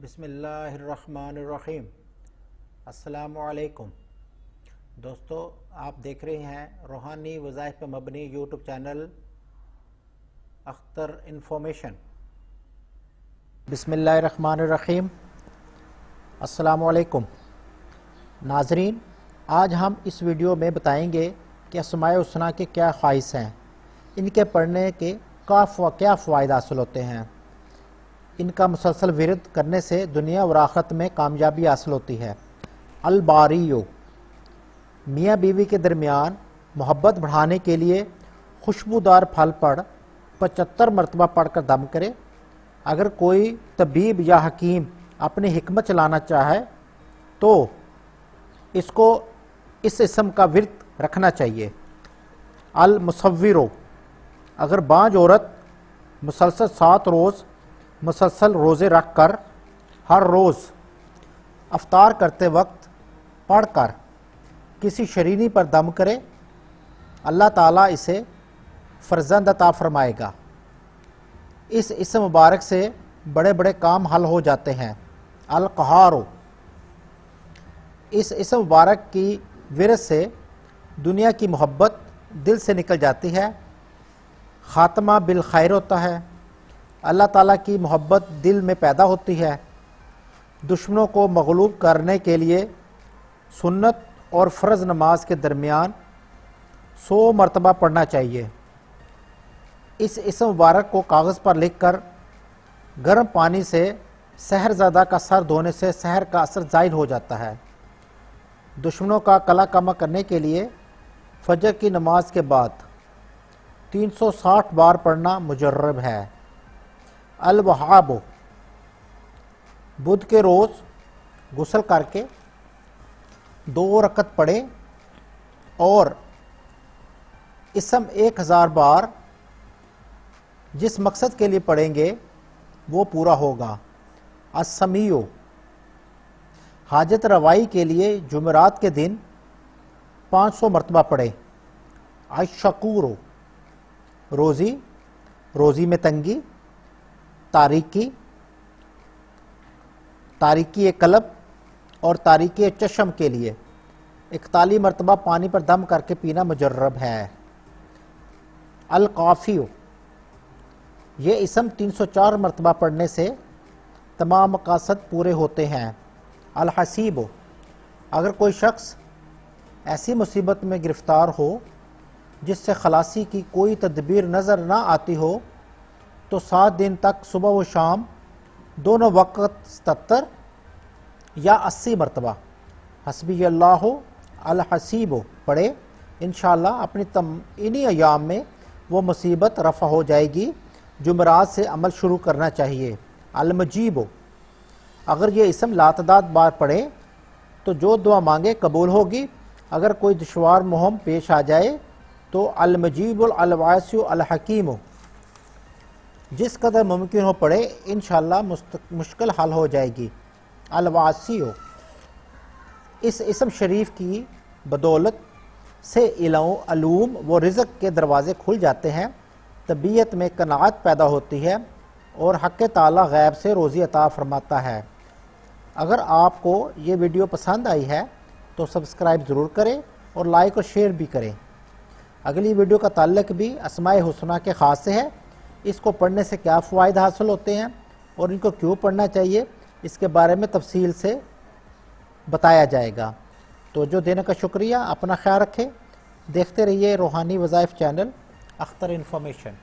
بسم اللہ الرحمن الرحیم۔ السلام علیکم دوستو، آپ دیکھ رہے ہیں روحانی وظائف پر مبنی یوٹیوب چینل اختر انفارمیشن۔ بسم اللہ الرحمن الرحیم۔ السلام علیکم ناظرین، آج ہم اس ویڈیو میں بتائیں گے کہ اسماء الحسنی کے کیا خواص ہیں، ان کے پڑھنے کے کیا فوائد حاصل ہوتے ہیں، ان کا مسلسل ورد کرنے سے دنیا و آخرت میں کامیابی حاصل ہوتی ہے۔ الباریو، میاں بیوی کے درمیان محبت بڑھانے کے لیے خوشبودار پھل پر 75 مرتبہ پڑھ کر دم کرے۔ اگر کوئی طبیب یا حکیم اپنی حکمت چلانا چاہے تو اس کو اس اسم کا ورد رکھنا چاہیے۔ المصورو، اگر بانج عورت مسلسل 7 روز مسلسل روزے رکھ کر ہر روز افطار کرتے وقت پڑھ کر کسی شرینی پر دم کرے، اللہ تعالیٰ اسے فرزند عطا فرمائے گا۔ اس اسم مبارک سے بڑے بڑے کام حل ہو جاتے ہیں۔ القہارو، اس اسم مبارک کی ورث سے دنیا کی محبت دل سے نکل جاتی ہے، خاتمہ بالخیر ہوتا ہے، اللہ تعالیٰ کی محبت دل میں پیدا ہوتی ہے۔ دشمنوں کو مغلوب کرنے کے لیے سنت اور فرض نماز کے درمیان 100 مرتبہ پڑھنا چاہیے۔ اس اسم مبارک کو کاغذ پر لکھ کر گرم پانی سے سحر زادہ کا سر دھونے سے سحر کا اثر زائل ہو جاتا ہے۔ دشمنوں کا قلع کما کرنے کے لیے فجر کی نماز کے بعد 360 بار پڑھنا مجرب ہے۔ الوہاب، بدھ کے روز غسل کر کے 2 رکعت پڑھے اور اسم 1000 بار جس مقصد کے لیے پڑھیں گے وہ پورا ہوگا۔ السمیع، حاجت روائی کے لیے جمعرات کے دن 500 مرتبہ پڑھے۔ الشکور، روزی میں تنگی، تاریکی قلب اور تاریکی چشم کے لیے 41 مرتبہ پانی پر دم کر کے پینا مجرب ہے۔ القافی، یہ اسم 304 مرتبہ پڑھنے سے تمام مقاصد پورے ہوتے ہیں۔ الحسیب، اگر کوئی شخص ایسی مصیبت میں گرفتار ہو جس سے خلاصی کی کوئی تدبیر نظر نہ آتی ہو تو 7 دن تک صبح و شام دونوں وقت 77 یا 80 مرتبہ حسبی اللہ الحسیب پڑھے، انشاءاللہ انہی ایام میں وہ مصیبت رفع ہو جائے گی۔ جمعرات سے عمل شروع کرنا چاہیے۔ المجیب، اگر یہ اسم لاتعداد بار پڑھے تو جو دعا مانگے قبول ہوگی۔ اگر کوئی دشوار مہم پیش آ جائے تو المجیب الواسع الحکیم، جس قدر ممکن ہو پڑھے، انشاءاللہ مشکل حل ہو جائے گی۔ الواسع، اس اسم شریف کی بدولت سے علوم و رزق کے دروازے کھل جاتے ہیں، طبیعت میں قناعت پیدا ہوتی ہے اور حق تعالیٰ غیب سے روزی عطا فرماتا ہے۔ اگر آپ کو یہ ویڈیو پسند آئی ہے تو سبسکرائب ضرور کریں اور لائک اور شیئر بھی کریں۔ اگلی ویڈیو کا تعلق بھی اسماء الحسنی کے خاص سے ہے، اس کو پڑھنے سے کیا فوائد حاصل ہوتے ہیں اور ان کو کیوں پڑھنا چاہیے، اس کے بارے میں تفصیل سے بتایا جائے گا۔ توجہ دینے کا شکریہ، اپنا خیال رکھیں، دیکھتے رہیے روحانی وظائف چینل اختر انفارمیشن۔